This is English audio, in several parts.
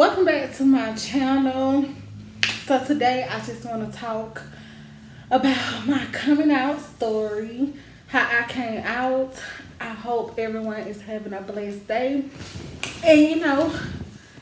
Welcome back to my channel. So today I just want to talk about my coming out story, how I came out. I hope everyone is having a blessed day and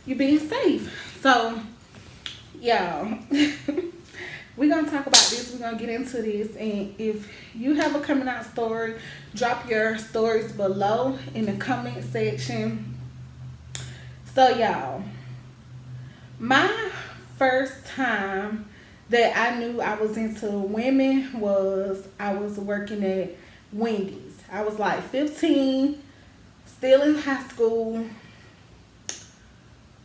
you're being safe. So y'all, we're gonna talk about this, we're gonna get into this, and if you have a coming out story, drop your stories below in the comment section. So y'all, my first time that I knew I was into women was I was working at Wendy's. I was like 15, still in high school.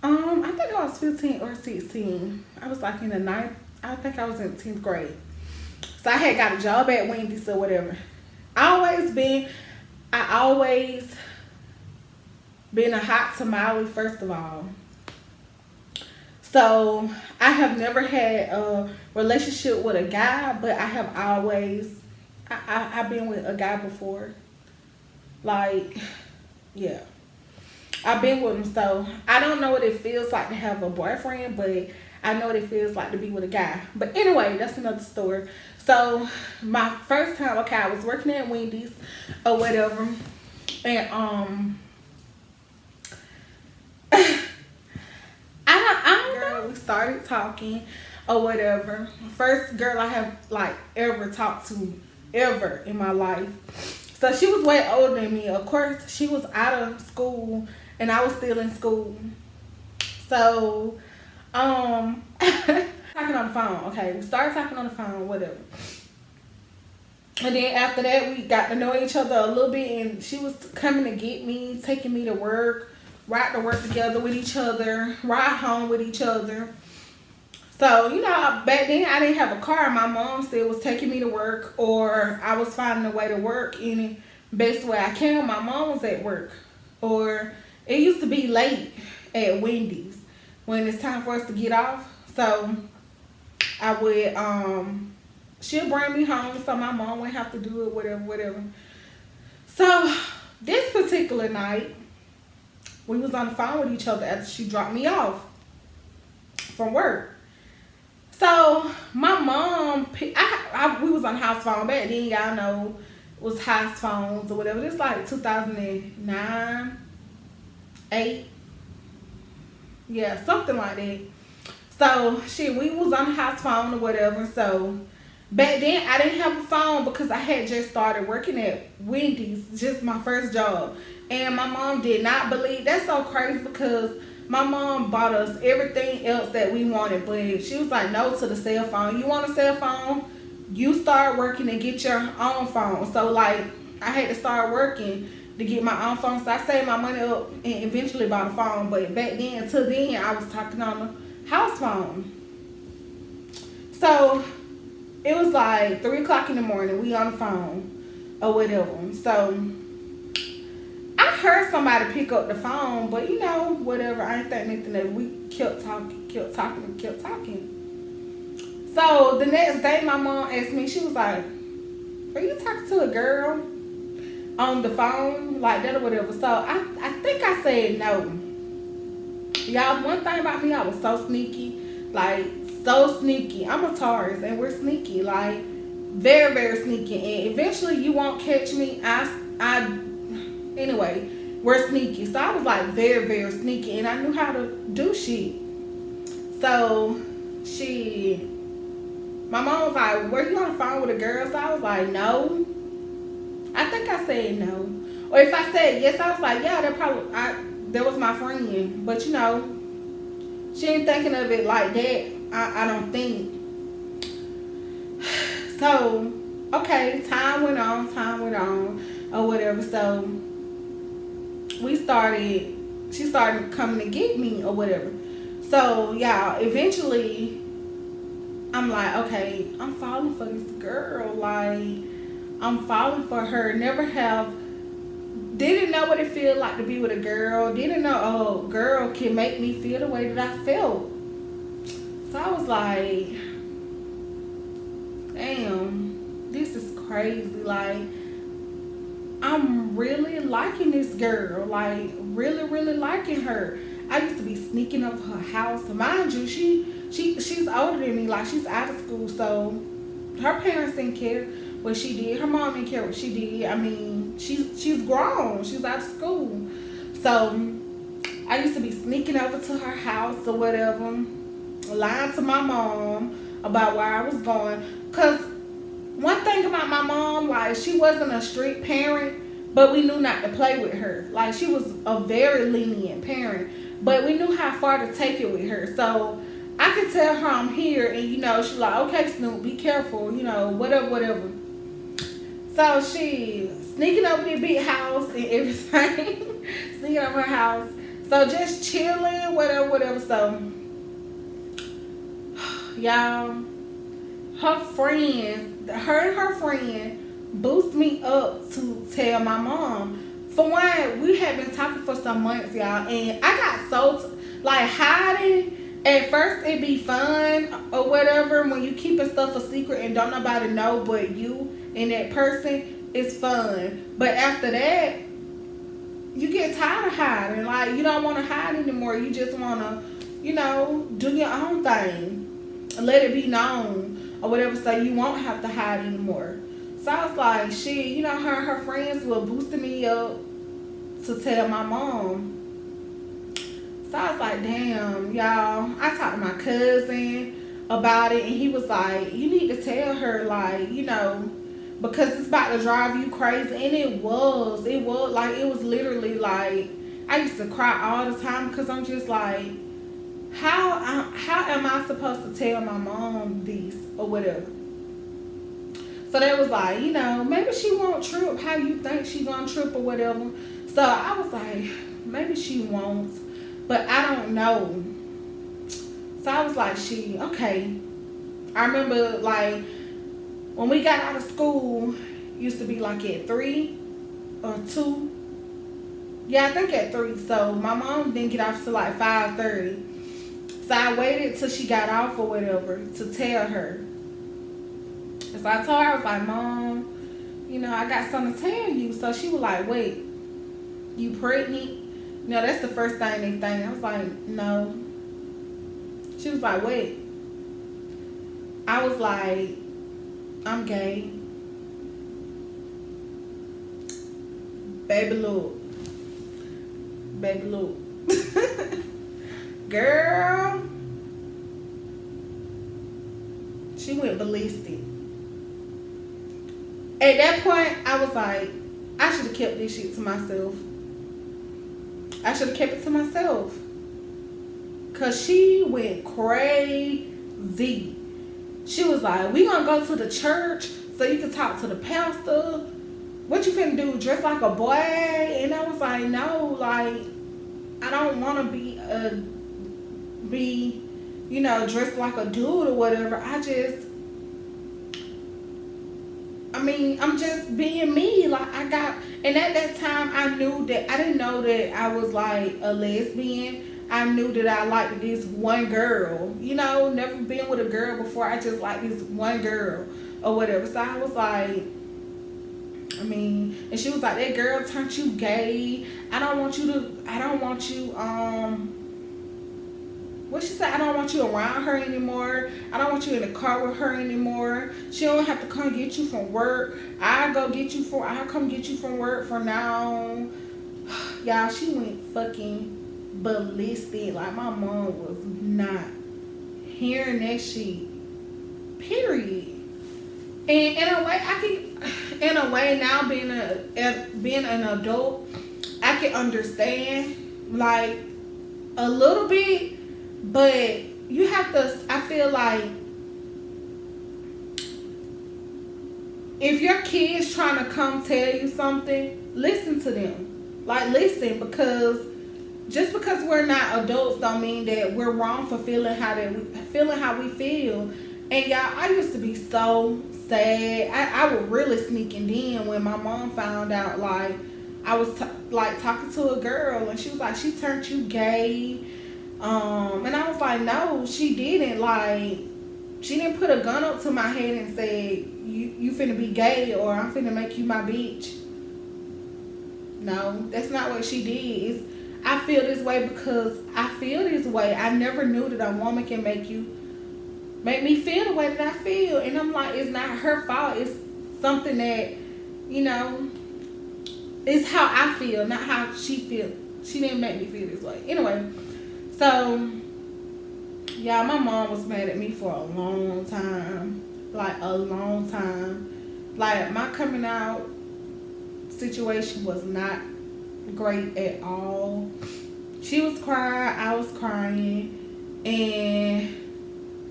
I think I was 15 or 16. I was like in the ninth. I think I was in 10th grade. So I had got a job at Wendy's or whatever. I always been a hot tamale, first of all. So I have never had a relationship with a guy, but I have always I've been with a guy before. Like, yeah. I've been with him, so I don't know what it feels like to have a boyfriend, but I know what it feels like to be with a guy. But anyway, that's another story. So my first time, okay, I was working at Wendy's or whatever, and girl, we started talking or whatever. First girl I have like ever talked to ever in my life. So she was way older than me. Of course, she was out of school and I was still in school. So, talking on the phone. Okay, we started talking on the phone, whatever. And then after that, we got to know each other a little bit, and she was coming to get me, taking me to work, ride to work together with each other, ride home with each other. So, back then I didn't have a car. My mom still was taking me to work, or I was finding a way to work any best way I can. My mom was at work. Or it used to be late at Wendy's when it's time for us to get off. So I would she'll bring me home so my mom wouldn't have to do it, whatever. So this particular night, we was on the phone with each other after she dropped me off from work. So my mom, we was on house phone back then. Y'all know it was house phones or whatever. It's like 2009, 8, yeah, something like that. So we was on the house phone or whatever. So back then I didn't have a phone because I had just started working at Wendy's, just my first job. And my mom did not believe. That's so crazy because my mom bought us everything else that we wanted, but she was like, no to the cell phone. You want a cell phone? You start working and get your own phone. So like, I had to start working to get my own phone. So I saved my money up and eventually bought a phone. But back then, until then, I was talking on the house phone. So it was like 3 o'clock in the morning. We on the phone or whatever. So I heard somebody pick up the phone, but whatever. I ain't think nothing of it. We kept talking. So the next day, my mom asked me, she was like, are you talking to a girl on the phone like that or whatever? So I think I said no. Y'all, one thing about me, I was so sneaky. Like, so sneaky. I'm a Taurus, and we're sneaky. Like, very, very sneaky. And eventually, you won't catch me. Anyway, we're sneaky. So I was like very, very sneaky, and I knew how to do shit. So my mom was like, were you on the phone with a girl? So I was like, no. I think I said no. Or if I said yes, I was like, yeah, that was my friend. But she ain't thinking of it like that. I don't think. So, okay, time went on, or whatever. So she started coming to get me or whatever. So y'all, eventually I'm like, okay, I'm falling for this girl. Like, I'm falling for her. Didn't know what it feel like to be with a girl. Didn't know a girl can make me feel the way that I felt. So I was like, damn, this is crazy. Like, I'm really liking this girl, like really, really liking her. I used to be sneaking up her house. Mind you, she's older than me. Like, she's out of school, so her parents didn't care what she did. Her mom didn't care what she did. I mean, she's grown. She's out of school. So I used to be sneaking over to her house or whatever, lying to my mom about where I was going. Cause one thing about my mom, like, she wasn't a strict parent, but we knew not to play with her. Like, she was a very lenient parent, but we knew how far to take it with her. So I could tell her I'm here, and she's like, okay, Snoop, be careful, whatever, whatever. So she sneaking over the big house and everything, sneaking over her house. So just chilling, whatever, whatever. So y'all, her and her friend boost me up to tell my mom. For one, we had been talking for some months, y'all, and I got so like hiding. At first, it be fun or whatever when you keeping stuff a secret and don't nobody know but you and that person. It's fun, but after that, you get tired of hiding. Like, you don't want to hide anymore. You just want to, do your own thing, let it be known or whatever, so you won't have to hide anymore. So I was like, shit, her and her friends were boosting me up to tell my mom. So I was like, damn, y'all. I talked to my cousin about it, and he was like, you need to tell her, like, because it's about to drive you crazy. And it was literally like, I used to cry all the time because I'm just like, how am I supposed to tell my mom this or whatever? So they was like, maybe she won't trip how you think she gonna trip or whatever. So I was like, maybe she won't, but I don't know. So I was like, okay. I remember, like, when we got out of school, used to be like at 3 or 2. Yeah, I think at 3. So my mom didn't get off till like 5:30. So I waited till she got off or whatever to tell her. So I told her, I was like, Mom, I got something to tell you. So she was like, wait, you pregnant? That's the first thing they think. I was like, no. She was like, wait. I was like, I'm gay. Baby look. Girl. She went ballistic. At that point, I was like, I should have kept this shit to myself. I should have kept it to myself. Because she went crazy. She was like, we gonna go to the church so you can talk to the pastor. What you finna do, dress like a boy? And I was like, no, like, I don't want to be dressed like a dude or whatever. I'm just being me. Like, and at that time, I didn't know that I was like a lesbian. I knew that I liked this one girl. Never been with a girl before. I just liked this one girl or whatever. So I was like, and she was like, that girl turned you gay. I don't want you, what she said, I don't want you around her anymore. I don't want you in the car with her anymore. She don't have to come get you from work. I'll come get you from work from now. Y'all, she went fucking ballistic. Like, my mom was not hearing that shit. Period. And in a way, now being an adult, I can understand, like, a little bit, but you have to. I feel like if your kid's trying to come tell you something, listen to them. Like, listen, because just because we're not adults don't mean that we're wrong for feeling how we feel. And y'all, I used to be so sad. I was really sneaking in when my mom found out, like, I was talking to a girl, and she was like, she turned you gay. And I was like, no, she didn't. Like, she didn't put a gun up to my head and say, you finna be gay or I'm finna make you my bitch. No, that's not what she did. I feel this way because I feel this way. I never knew that a woman can make me feel the way that I feel. And I'm like, it's not her fault. It's something that, you know, it's how I feel, not how she feel. She didn't make me feel this way. Anyway, so yeah, my mom was mad at me for a long time. Like a long time. Like my coming out situation was not great at all. She was crying, I was crying, and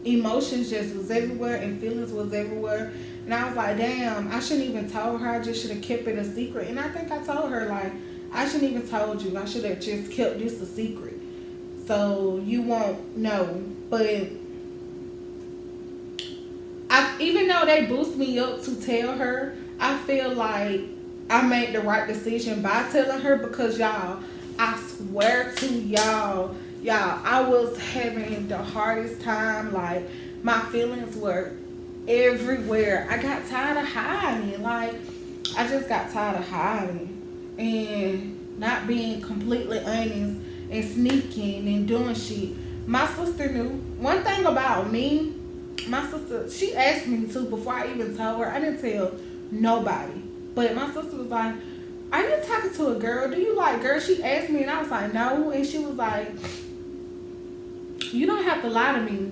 emotions just was everywhere and feelings was everywhere. And I was like, damn, I shouldn't even told her. I just should have kept it a secret. And I think I told her, like, I shouldn't even told you. I should have just kept this a secret. So you won't know. But even though they boost me up to tell her, I feel like I made the right decision by telling her because y'all, I swear to y'all, I was having the hardest time. Like my feelings were everywhere. I got tired of hiding. Like I just got tired of hiding and not being completely honest and sneaking and doing shit. My sister knew. One thing about me, my sister, she asked me to before I even told her. I didn't tell nobody. But my sister was like, are you talking to a girl? Do you like girls? She asked me and I was like, no. And she was like, you don't have to lie to me.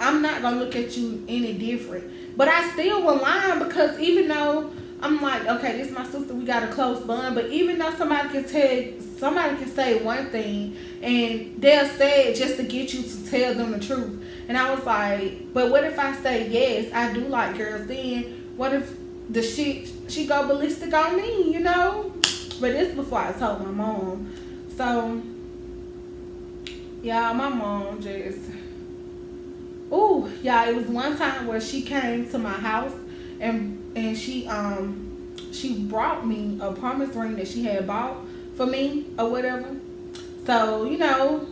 I'm not going to look at you any different. But I still was lying because even though I'm like, okay, this is my sister, we got a close bond. But even though somebody can say one thing and they'll say it just to get you to tell them the truth. And I was like, but what if I say, yes, I do like girls? Then what if the shit, she go ballistic on me, you know? But this before I told my mom. So, yeah, my mom just, ooh, yeah, it was one time where she came to my house and she brought me a promise ring that she had bought for me or whatever. So, you know,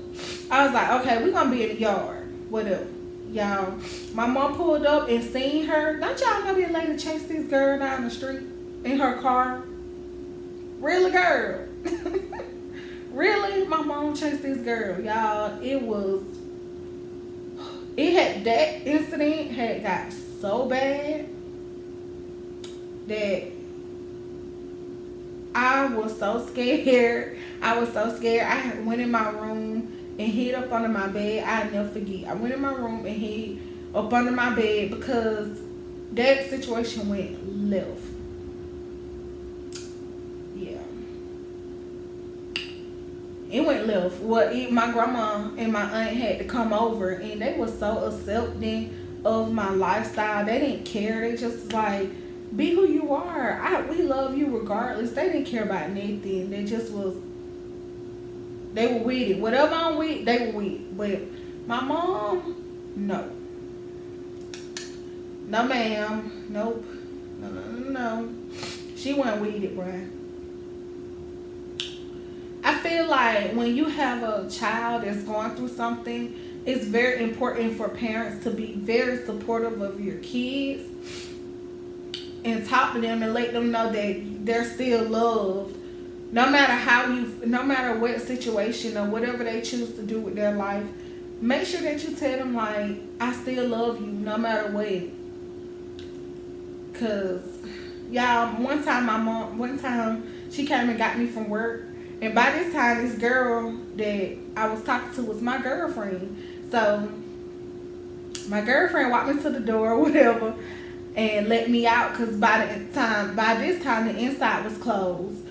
I was like, okay, we're gonna be in the yard, whatever. Y'all, my mom pulled up and seen her. Don't y'all know that lady chased this girl down the street in her car? Really, girl? Really? My mom chased this girl, y'all. That incident had got so bad that I was so scared. I went in my room and hid up under my bed. I'll never forget. I went in my room and hid up under my bed because that situation went left. Yeah. It went left. My grandma and my aunt had to come over and they were so accepting of my lifestyle. They didn't care. They just like, be who you are. We love you regardless. They didn't care about nothing. They were with it. Whatever I'm with, they were with. But my mom, no. No, ma'am. Nope. No. She wasn't with it, bruh. I feel like when you have a child that's going through something, it's very important for parents to be very supportive of your kids and talk to them and let them know that they're still loved. No matter what situation or whatever they choose to do with their life, make sure that you tell them like, I still love you no matter what. Cause y'all, one time she came and got me from work, and by this time this girl that I was talking to was my girlfriend. So my girlfriend walked me to the door or whatever and let me out because by this time the inside was closed.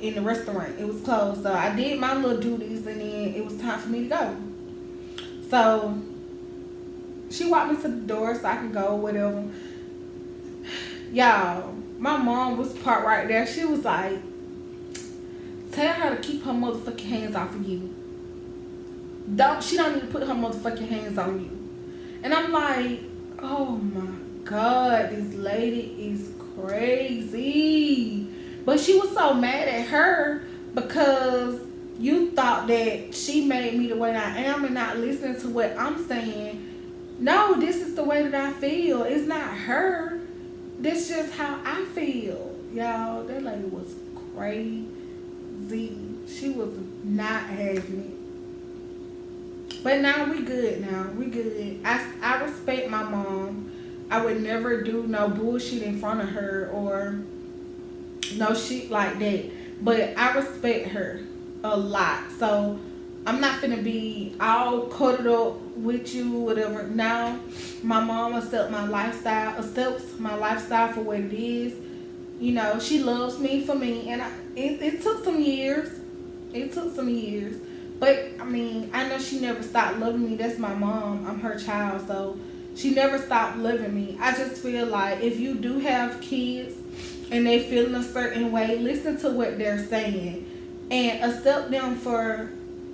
In the restaurant, it was closed. So I did my little duties and then it was time for me to go. So she walked me to the door so I could go, whatever. Y'all, my mom was parked right there. She was like, tell her to keep her motherfucking hands off of you. She don't need to put her motherfucking hands on you. And I'm like, oh my God, this lady is crazy. But she was so mad at her because you thought that she made me the way I am and not listening to what I'm saying. No, this is the way that I feel. It's not her. This just how I feel. Y'all, that lady was crazy. She was not having it. But now we good now. We good. I respect my mom. I would never do no bullshit in front of her or no shit like that. But I respect her a lot. So I'm not gonna be all cuddled up with you, whatever. Now my mom accepts my lifestyle for what it is. You know, she loves me for me, and it took some years. It took some years. But I mean, I know she never stopped loving me. That's my mom. I'm her child, so she never stopped loving me. I just feel like if you do have kids and they feel in a certain way, listen to what they're saying and accept them for,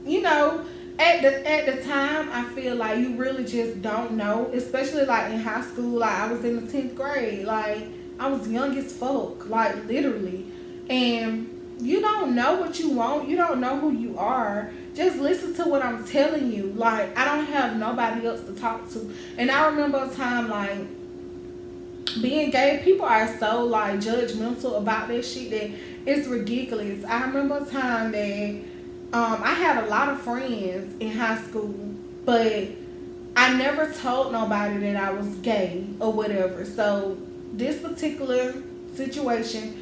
you know, at the time I feel like you really just don't know, especially like in high school. Like I was in the 10th grade, like I was young as fuck, like literally, and you don't know what you want. You don't know who you are. Just listen to what I'm telling you. Like I don't have nobody else to talk to. And I remember a time like being gay, people are so like judgmental about that shit that it's ridiculous. I remember a time that I had a lot of friends in high school, but I never told nobody that I was gay or whatever. So this particular situation,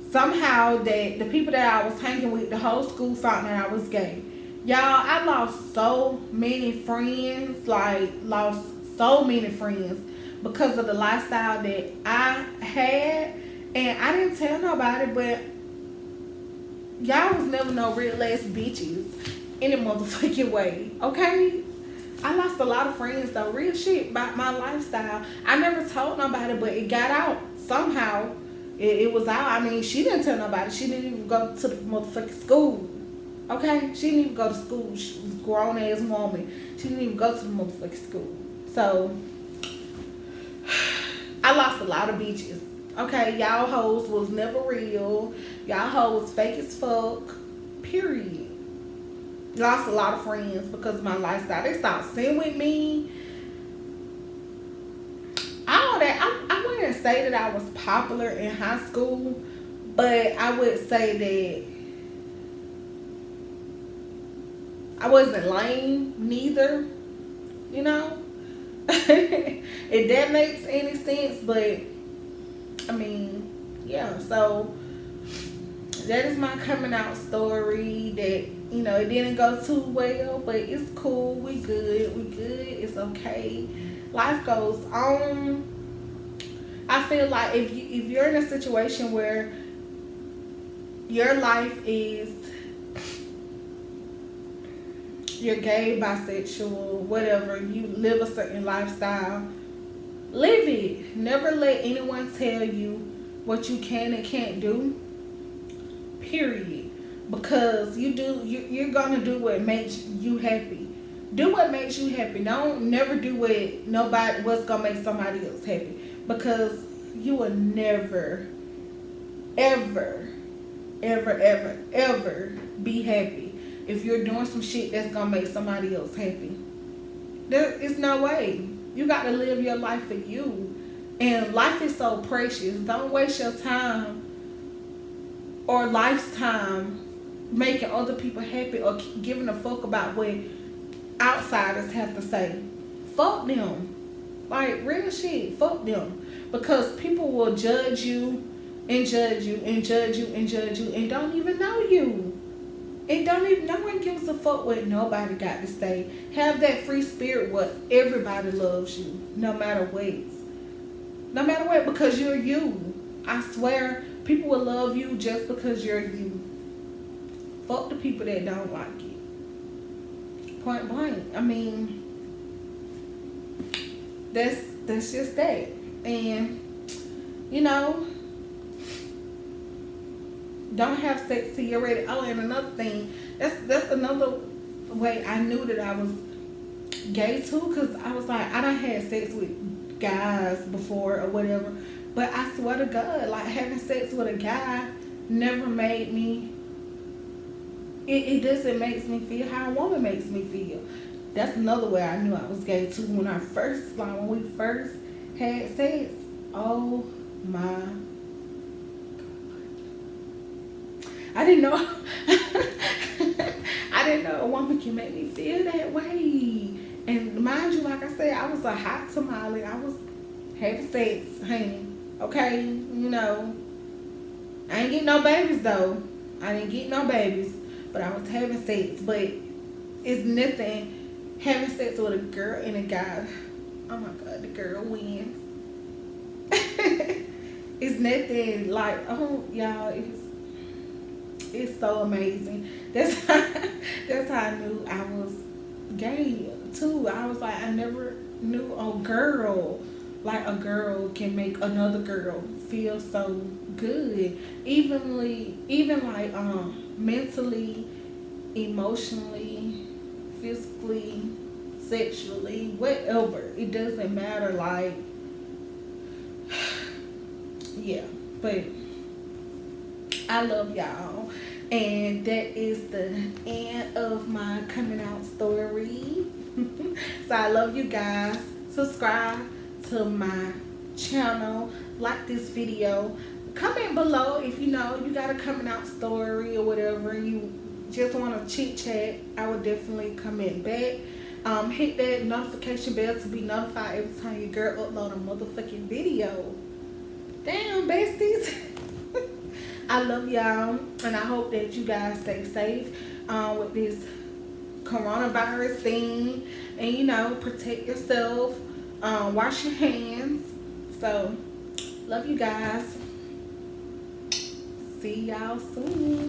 somehow that the people that I was hanging with, the whole school found that I was gay. Y'all, I lost so many friends, like lost so many friends because of the lifestyle that I had, and I didn't tell nobody, but y'all was never no real ass bitches any motherfucking way, okay? I lost a lot of friends though, real shit about my lifestyle. I never told nobody, but it got out somehow. It was out. I mean, she didn't tell nobody. She didn't even go to the motherfucking school. Okay? She didn't even go to school. She was a grown ass woman. She didn't even go to the motherfucking school. So, I lost a lot of bitches. Okay? Y'all hoes was never real. Y'all hoes was fake as fuck. Period. Lost a lot of friends because of my lifestyle. They stopped sitting with me. All that. I wouldn't say that I was popular in high school, but I would say that I wasn't lame neither. You know? If that makes any sense, but I mean, yeah, so that is my coming out story. That, you know, it didn't go too well, but it's cool. We good. It's okay. Life goes on. I feel like if you're in a situation where your life is, you're gay, bisexual, whatever, you live a certain lifestyle, live it. Never let anyone tell you what you can and can't do. Period. Because you're gonna do what makes you happy. Do what makes you happy. Don't never do what's gonna make somebody else happy. Because you will never, ever, ever, ever, ever be happy if you're doing some shit that's gonna make somebody else happy. There is no way. You got to live your life for you. And life is so precious. Don't waste your time or life's time making other people happy or giving a fuck about what outsiders have to say. Fuck them. Like, real shit. Fuck them. Because people will judge you and judge you and judge you and judge you and don't even know you. And no one gives a fuck what nobody got to say. Have that free spirit where everybody loves you. No matter what. No matter what, because you're you. I swear, people will love you just because you're you. Fuck the people that don't like you. Point blank. I mean, that's just that. And, you know, don't have sex till you're ready. Oh, and another thing, that's another way I knew that I was gay too, because I was like, I done had sex with guys before or whatever, but I swear to God, like, having sex with a guy never made me, it doesn't make me feel how a woman makes me feel. That's another way I knew I was gay too. When we first had sex, oh my, I didn't know. I didn't know a woman can make me feel that way. And mind you, like I said, I was a hot tamale. I was having sex, honey. Okay, you know, I ain't getting no babies though. I didn't get no babies, but I was having sex. But it's nothing having sex with a girl and a guy. Oh my god, the girl wins. It's nothing like, oh y'all, it's so amazing. That's how I knew I was gay too. I was like, I never knew a girl, like a girl can make another girl feel so good, even like mentally, emotionally, physically, sexually, whatever. It doesn't matter. Like, yeah, but I love y'all. And that is the end of my coming out story. So I love you guys. Subscribe to my channel. Like this video. Comment below if you know you got a coming out story or whatever. You just want to chit chat. I would definitely comment back. Hit that notification bell to be notified every time your girl upload a motherfucking video. Damn, besties. I love y'all, and I hope that you guys stay safe with this coronavirus thing, and you know, protect yourself, wash your hands. So, love you guys. See y'all soon.